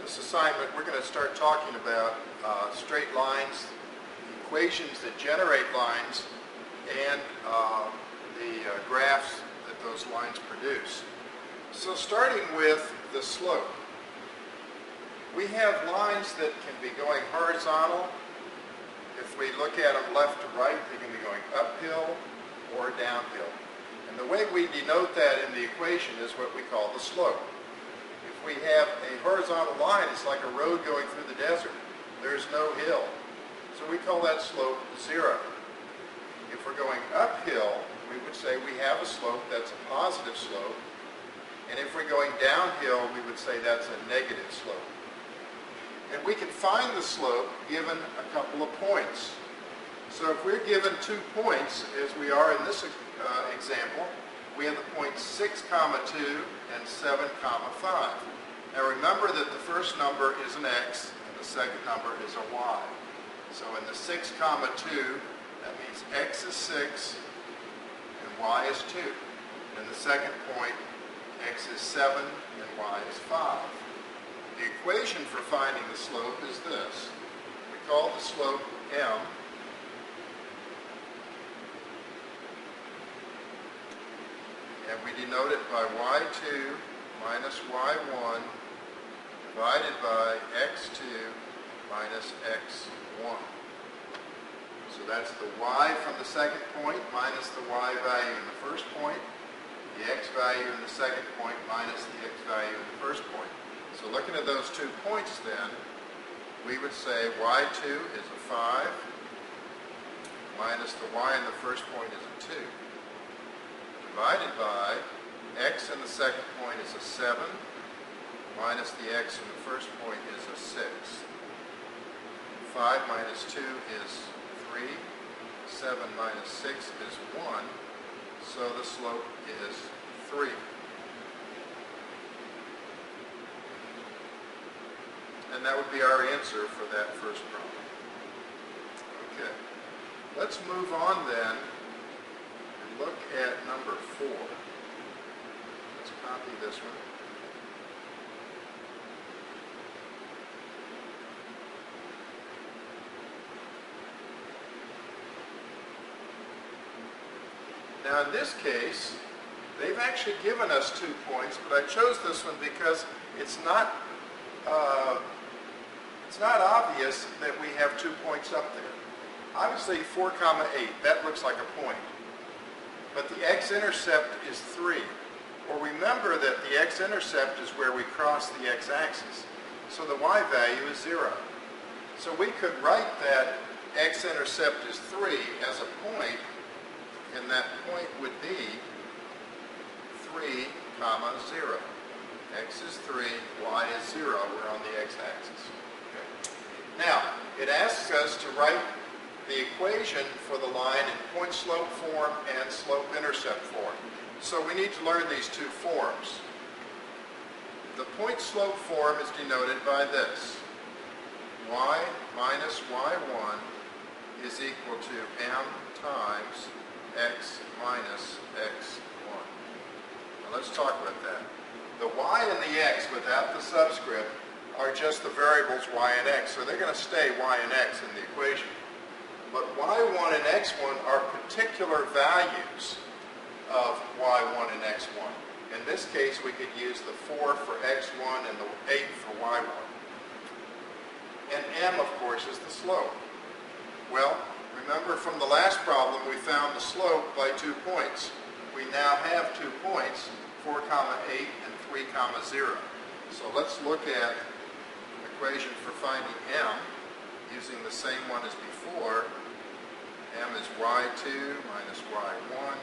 this assignment, we're going to start talking about straight lines, equations that generate lines, and the graphs that those lines produce. So starting with the slope, we have lines that can be going horizontal. If we look at them left to right, they can be going uphill or downhill. And the way we denote that in the equation is what we call the slope. If we have a horizontal line, it's like a road going through the desert. There's no hill. So we call that slope 0. If we're going uphill, we would say we have a slope that's a positive slope. And if we're going downhill, we would say that's a negative slope. And we can find the slope given a couple of points. So if we're given 2 points, as we are in this example, we have the points 6, 2 and 7, 5. Now remember that the first number is an x and the second number is a y. So in the 6, 2, that means x is 6 and y is 2. In the second point, x is 7 and y is 5. The equation for finding the slope is this. We call the slope m. And we denote it by y2 minus y1 divided by x2 minus x1. So that's the y from the second point minus the y value in the first point, the x value in the second point minus the x value in the first point. So looking at those 2 points then, we would say y2 is a 5 minus the y in the first point is a 2. Divided by x in the second point is a 7 minus the x in the first point is a 6. 5 minus 2 is 3. 7 minus 6 is 1. So the slope is 3. And that would be our answer for that first problem. Okay. Let's move on then and look at number 4. Let's copy this one. Now in this case, they've actually given us 2 points, but I chose this one because it's not obvious that we have 2 points up there. Obviously 4, 8, that looks like a point. But the x-intercept is 3. Well, remember that the x-intercept is where we cross the x-axis. So the y value is 0. So we could write that x-intercept is 3 as a point, and that point would be 3, 0. X is 3, y is 0. We're on the x-axis. Okay. Now, it asks us to write the equation for the line in point-slope form and slope-intercept form. So we need to learn these 2 forms. The point-slope form is denoted by this. Y minus y1 is equal to m times x minus x1. Now let's talk about that. The y and the x without the subscript are just the variables y and x, so they're going to stay y and x in the equation. But y1 and x1 are particular values of y1 and x1. In this case, we could use the 4 for x1 and the 8 for y1. And m, of course, is the slope. Well, remember from the last problem, we found the slope by 2 points. We now have 2 points, 4, 8 and 3, 0. So let's look at the equation for finding m using the same one as before. M is y2 minus y1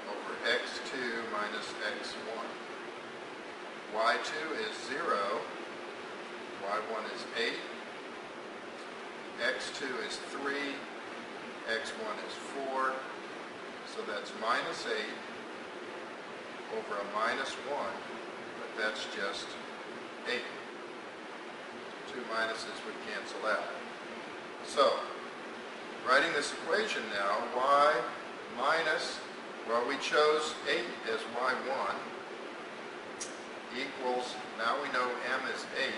over x2 minus x1. y2 is 0, y1 is 8, x2 is 3, x1 is 4, so that's minus 8 over a minus 1, but that's just 8. 2 minuses would cancel out. So, writing this equation now, y minus, well, we chose 8 as y1 equals, now we know m is 8,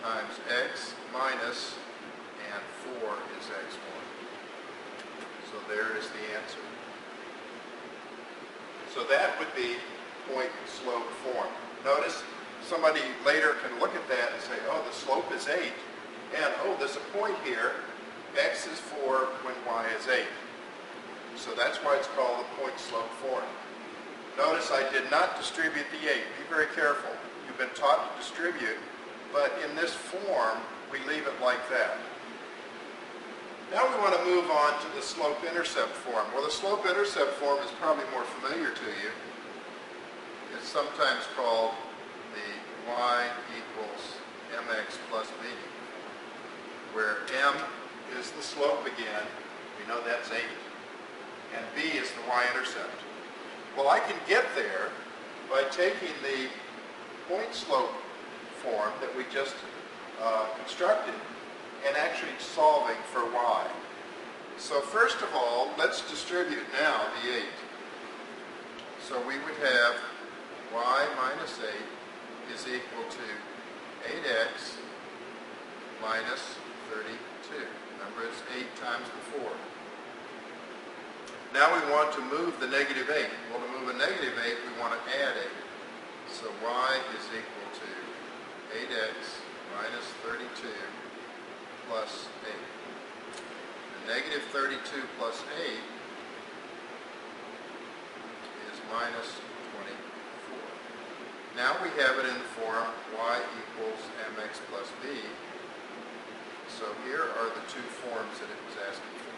times x minus, and 4 is x1. So there is the answer. So that would be point slope form. Notice somebody later can look at that and say, oh, the slope is 8, and oh, there's a point here, x is 4 when y is 8. So that's why it's called the point slope form. Notice I did not distribute the 8. Be very careful. You've been taught to distribute, but in this form, we leave it like that. Now we want to move on to the slope-intercept form. Well, the slope-intercept form is probably more familiar to you. It's sometimes called the y equals mx plus b, where m is the slope again. We know that's 8. And b is the y-intercept. Well, I can get there by taking the point slope form that we just constructed and actually solving for y. So first of all, let's distribute now the 8. So we would have y minus 8 is equal to 8x minus 32. Remember, it's 8 times the 4. Now we want to move the negative 8. Well, to move a negative 8, we want to add 8. So y is equal to 8x minus 32 plus 8. The negative 32 plus 8 is minus 24. Now we have it in the form y equals mx plus b. So here are the two forms that it was asking for.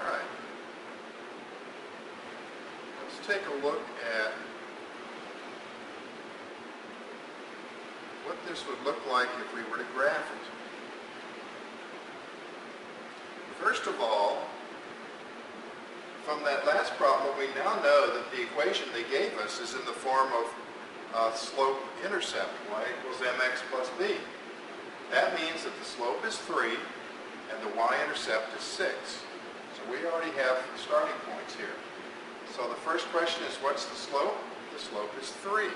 All right. Let's take a look at what this would look like if we were to graph it. First of all, from that last problem, we now know that the equation they gave us is in the form of slope-intercept, y equals mx plus b. That means that the slope is 3 and the y-intercept is 6. So we already have starting points here. So the first question is, what's the slope? The slope is 3.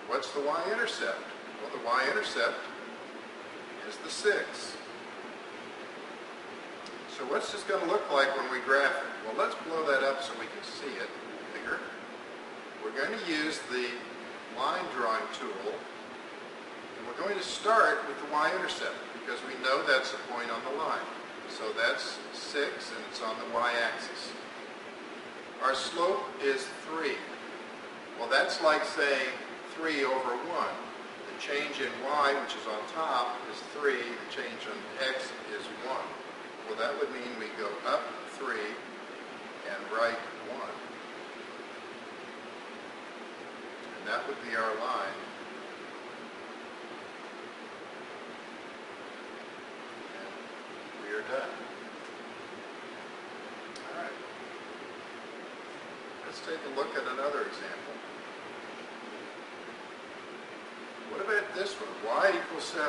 What's the y-intercept? Well, the y-intercept is the 6. So what's this going to look like when we graph it? Well, let's blow that up so we can see it bigger. We're going to use the line drawing tool, and we're going to start with the y-intercept because we know that's the point on the line. So that's 6 and it's on the y-axis. Our slope is 3. Well, that's like saying 3 over 1. The change in y, which is on top, is 3. The change in x is 1. Well, that would mean we go up 3 and right 1. And that would be our line. And we are done. All right. Let's take a look at another example. What about this one? Y equals 7.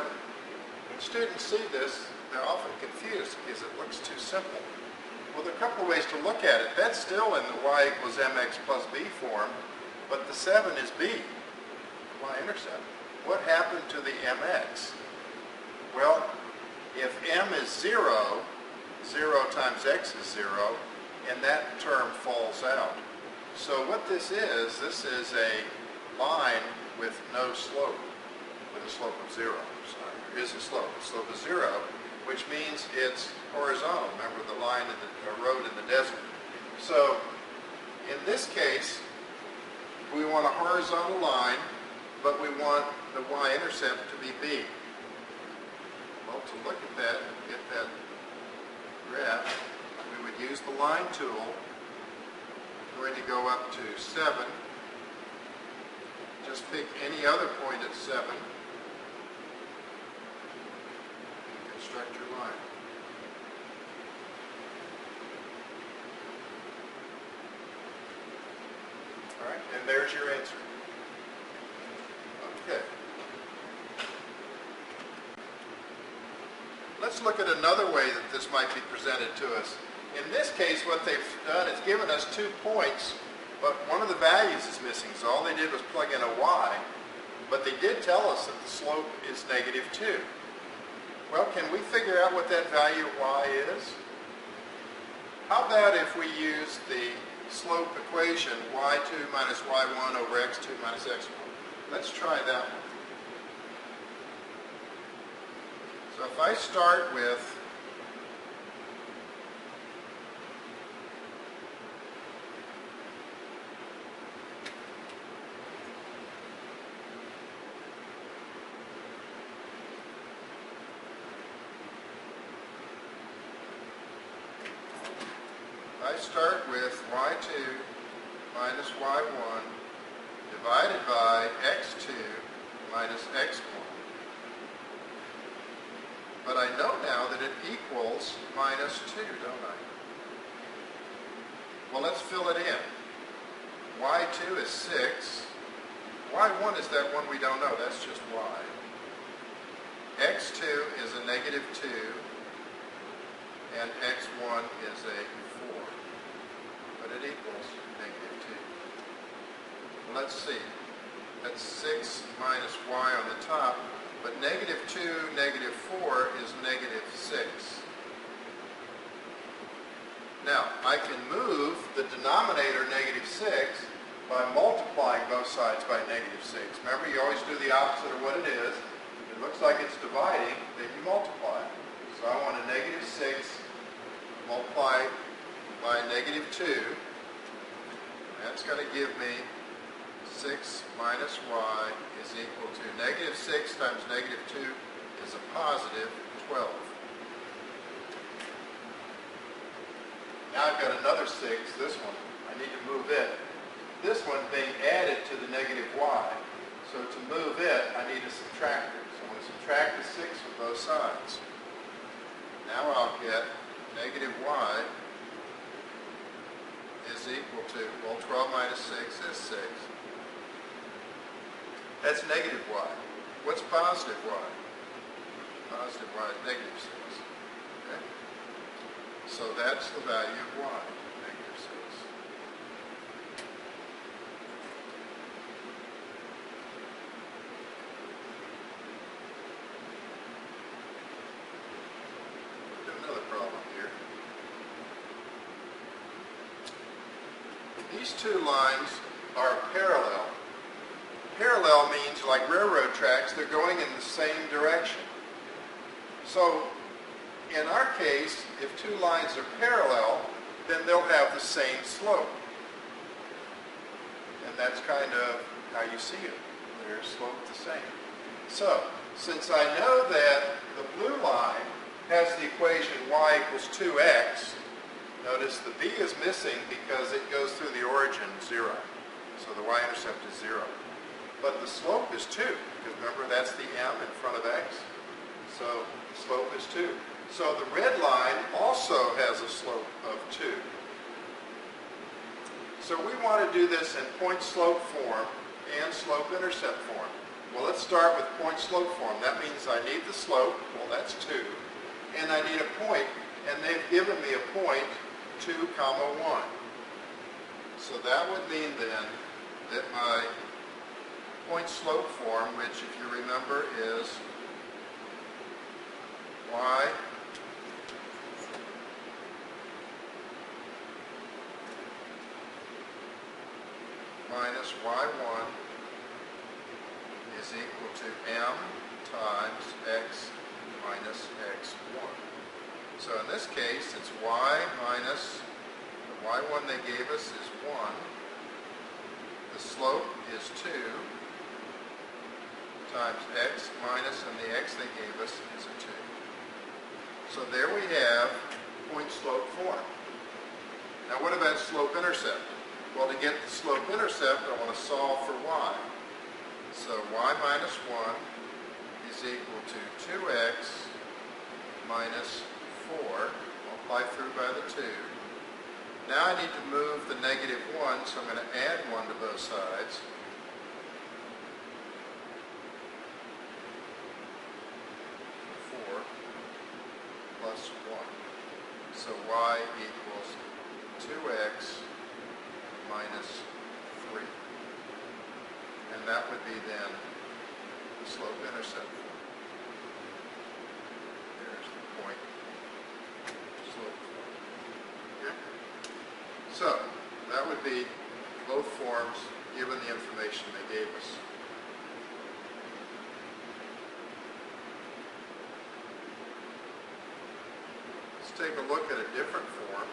When students see this, they're often confused because it looks too simple. Well, there are a couple of ways to look at it. That's still in the y equals mx plus b form, but the 7 is b, y-intercept. What happened to the mx? Well, if m is 0, 0 times x is 0, and that term falls out. So what this is a line with no slope, with a slope of 0. Sorry, there is a slope. The slope is 0, which means it's horizontal. Remember the line in the road in the desert. So in this case, we want a horizontal line, but we want the y-intercept to be b. Well, to look at that, get that graph, we would use the line tool. We're going to go up to 7. Just pick any other point at 7 and construct your line. All right, and there's your answer. Okay. Let's look at another way that this might be presented to us. In this case, what they've done is given us 2 points, but one of the values is missing, so all they did was plug in a y, but they did tell us that the slope is -2. Well, can we figure out what that value of y is? How about if we use the slope equation y2 minus y1 over x2 minus x1? Let's try that one. So if I start with y2 minus y1 divided by x2 minus x1. But I know now that it equals -2, don't I? Well, let's fill it in. y2 is 6. y1 is that one we don't know. That's just y. x2 is a -2. And x1 is a 4. But it equals -2. Let's see. That's 6 minus y on the top. But -2, -4 is -6. Now, I can move the denominator -6 by multiplying both sides by -6. Remember, you always do the opposite of what it is. If it looks like it's dividing, then you multiply. So I want a -6 multiplied by -2. That's going to give me 6 minus y is equal to -6 times -2 is a positive 12. Now I've got another 6, this one. I need to move it. This one being added to the -y. So to move it, I need a subtractor. So I'm going to subtract the 6 from both sides. Now I'll get -y is equal to, well, 12 minus 6 is 6. That's -y. What's positive y? Positive y is -6. Okay? So that's the value of y, -6. Do another problem here. These 2 lines are parallel. Parallel means, like railroad tracks, they're going in the same direction. So, in our case, if 2 lines are parallel, then they'll have the same slope. And that's kind of how you see it. They're sloped the same. So, since I know that the blue line has the equation y equals 2x, notice the b is missing because it goes through the origin 0. So the y-intercept is 0. But the slope is 2, because remember that's the m in front of x. So the slope is 2. So the red line also has a slope of 2. So we want to do this in point-slope form and slope-intercept form. Well, let's start with point-slope form. That means I need the slope, well that's 2, and I need a point, and they've given me a point 2, 1. So that would mean then that my point-slope form, which if you remember is y minus y1 is equal to m times x minus x1. So in this case, it's y minus, the y1 they gave us is 1. The slope is 2 times x minus, and the x they gave us is a 2. So there we have point-slope form. Now what about slope-intercept? Well, to get the slope-intercept, I want to solve for y. So y minus 1 is equal to 2x minus 4, multiply through by the 2. Now I need to move the -1, so I'm going to add 1 to both sides. y equals 2x minus 3. And that would be then the slope-intercept form. There's the point slope form. Okay. So that would be both forms given the information they gave us. Let's take a look at a different form.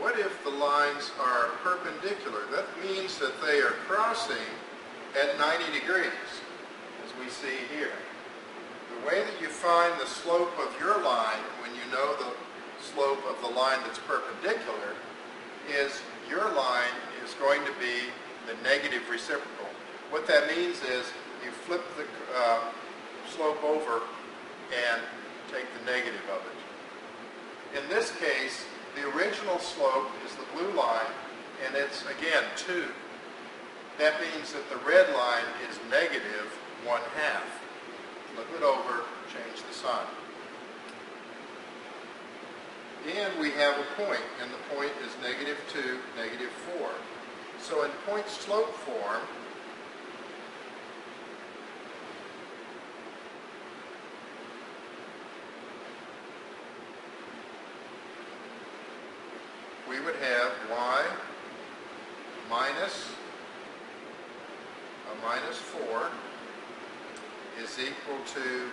What if the lines are perpendicular? That means that they are crossing at 90 degrees, as we see here. The way that you find the slope of your line when you know the slope of the line that's perpendicular is your line is going to be the negative reciprocal. What that means is you flip the slope over and take the negative of it. In this case, the original slope is the blue line, and it's, again, 2. That means that the red line is negative 1/2. Flip it over, change the sign. And we have a point, and the point is -2, -4. So in point-slope form, we would have y minus a -4 is equal to,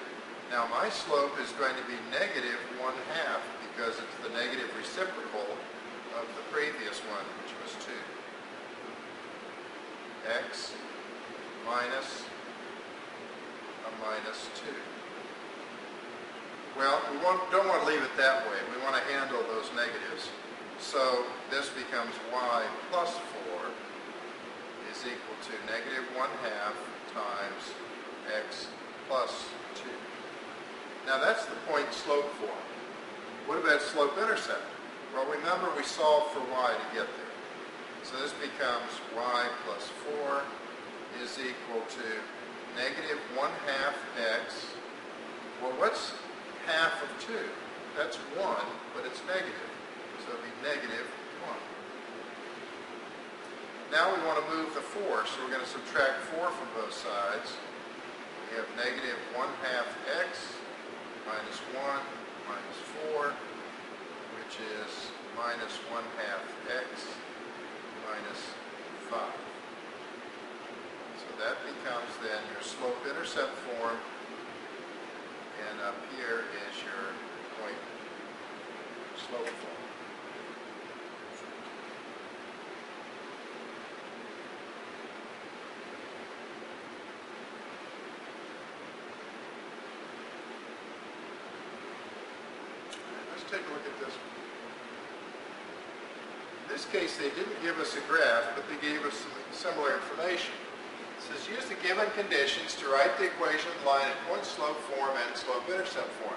now my slope is going to be -1/2 because it's the negative reciprocal of the previous one, which was 2. X minus a -2. Well, we don't want to leave it that way. We want to handle those negatives. So this becomes y plus 4 is equal to -1/2 times x plus 2. Now that's the point slope form. What about slope-intercept? Well, remember we solved for y to get there. So this becomes y plus 4 is equal to -1/2 x. Well, what's half of 2? That's 1, but it's negative. So it would be -1. Now we want to move the 4, so we're going to subtract 4 from both sides. We have -1/2 x minus 1 minus 4, which is -1/2 x minus 5. So that becomes then your slope-intercept form, and up here is your point-slope form. Take a look at this one. In this case, they didn't give us a graph, but they gave us some similar information. It says, use the given conditions to write the equation of the line in point-slope form and slope-intercept form.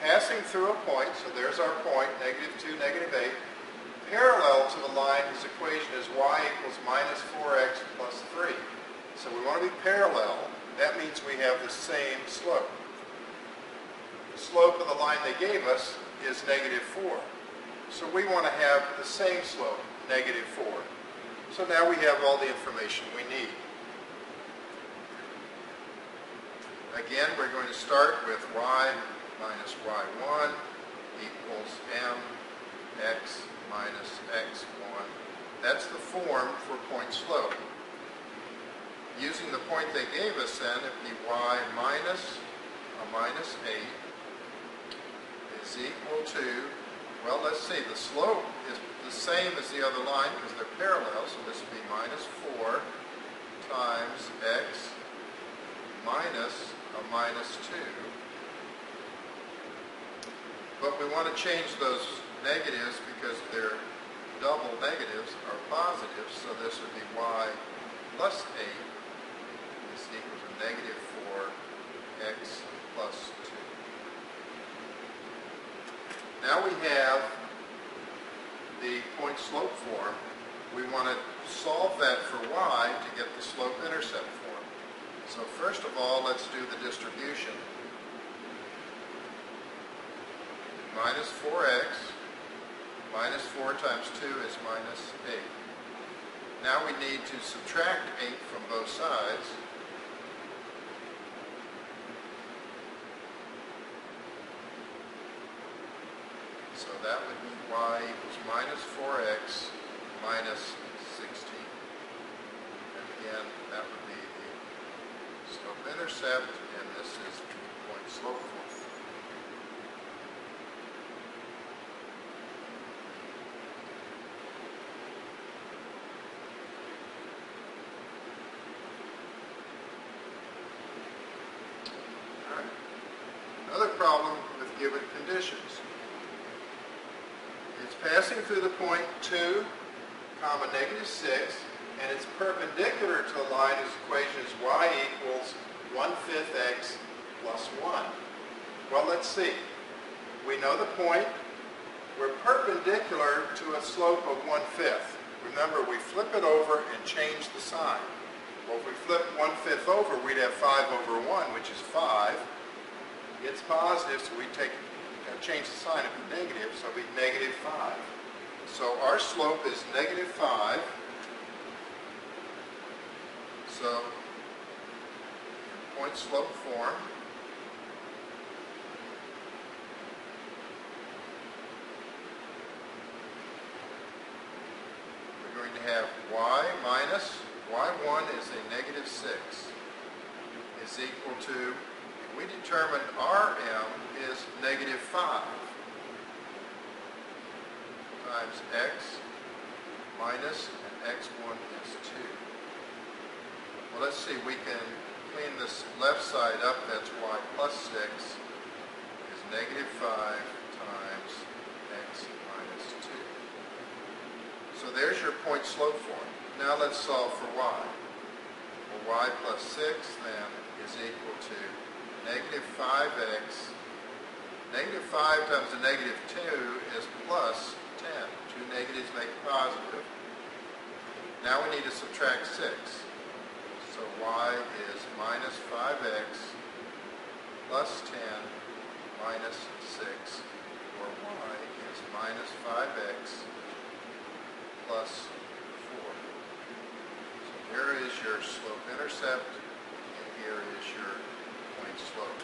Passing through a point, so there's our point, -2, -8, parallel to the line whose equation is y equals -4x plus 3. So we want to be parallel. That means we have the same slope. The slope of the line they gave us is -4. So we want to have the same slope, -4. So now we have all the information we need. Again, we're going to start with y minus y1 equals mx minus x1. That's the form for point slope. Using the point they gave us then, it'd be y minus a -8 is equal to, well, let's see, the slope is the same as the other line because they're parallel, so this would be -4 times x minus a -2. But we want to change those negatives because they're double negatives are positive, so this would be y plus 8 is equal to -4x plus 2. Now we have the point slope form. We want to solve that for y to get the slope-intercept form. So first of all, let's do the distribution. Minus 4x minus 4 times 2 is minus 8. Now we need to subtract 8 from both sides. So that would be y equals minus 4x minus 16. And again, that would be the slope-intercept, and this is the point-slope form. Another problem with given conditions. It's passing through the point 2, comma, negative 6, and it's perpendicular to the line whose equation is y equals 1/5 x plus 1. Well, let's see. We know the point. We're perpendicular to a slope of 1/5. Remember, we flip it over and change the sign. Well, if we flip 1/5 over, we'd have 5 over 1, which is 5. It's positive, so we change the sign, it'd be negative, so it'd be negative 5. So our slope is negative 5. So, in point slope form, we're going to have y minus y1 is a negative 6 is equal to, we determined Rm is negative 5 times x minus, and x1 is 2. Well, let's see, we can clean this left side up. That's y plus 6 is negative 5 times x minus 2. So there's your point slope form. Now let's solve for y. Well, y plus 6 then is equal to negative 5x. Negative 5 times a negative 2 is plus 10. Two negatives make a positive. Now we need to subtract 6. So y is minus 5x plus 10 minus 6, or y is minus 5x plus 4. So here is your slope-intercept, and here is your point slope.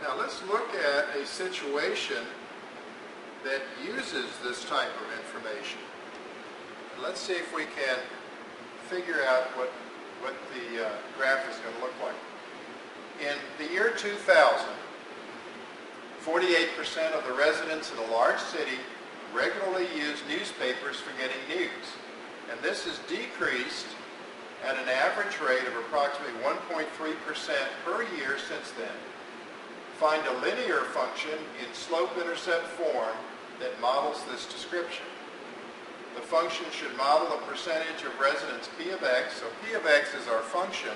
Now let's look at a situation that uses this type of information. And let's see if we can figure out what the graph is going to look like. In the year 2000, 48% of the residents in a large city regularly use newspapers for getting news. And this has decreased at an average rate of approximately 1.3% per year since then. Find a linear function in slope-intercept form that models this description. The function should model a percentage of residents P of x. So P of x is our function.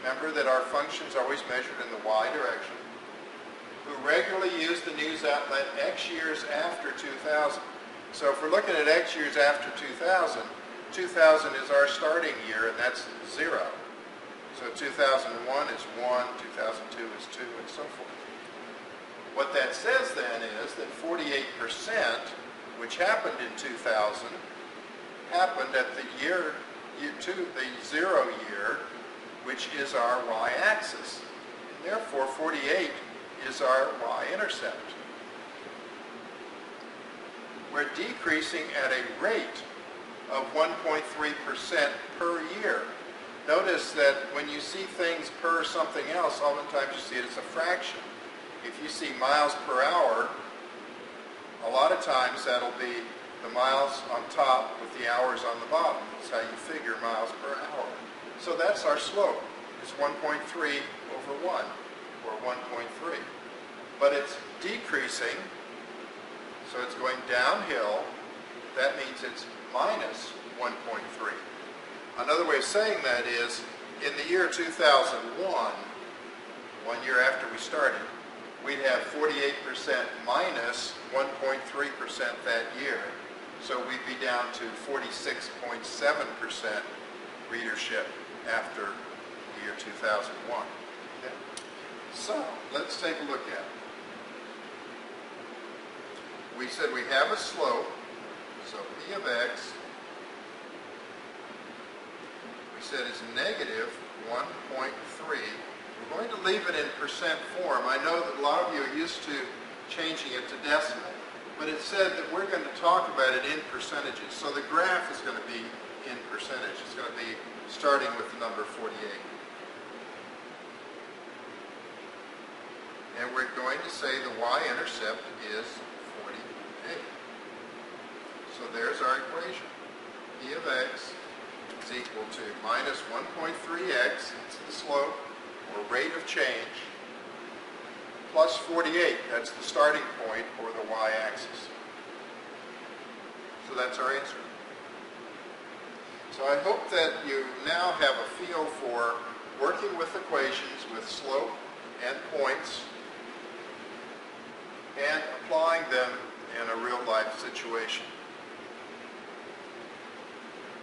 Remember that our functions are always measured in the y direction. Who regularly use the news outlet x years after 2000. So if we're looking at x years after 2000, 2000 is our starting year, and that's 0. So 2001 is 1, 2002 is 2, and so forth. What that says then is that 48%, which happened in 2000, happened at the year 2, the 0 year, which is our y-axis. And therefore, 48 is our y-intercept. We're decreasing at a rate of 1.3% per year. Notice that when you see things per something else, oftentimes you see it as a fraction. If you see miles per hour, a lot of times that'll be the miles on top with the hours on the bottom. That's how you figure miles per hour. So that's our slope. It's 1.3 over 1, or 1.3. But it's decreasing, so it's going downhill. That means it's minus 1.3. Another way of saying that is In the year 2001, 1 year after we started, we'd have 48% minus 1.3% that year. So we'd be down to 46.7% readership after the year 2001. Okay. So let's take a look at it. We said we have a slope, so P of x, we said is negative 1.3. We're going to leave it in percent form. I know that a lot of you are used to changing it to decimal, but it said that we're going to talk about it in percentages. So the graph is going to be in percentage. It's going to be starting with the number 48. And we're going to say the y-intercept is 48. So there's our equation. P of x is equal to minus 1.3x, that's the slope, or rate of change, plus 48, that's the starting point, or the y-axis. So that's our answer. So I hope that you now have a feel for working with equations with slope and points and applying them in a real-life situation.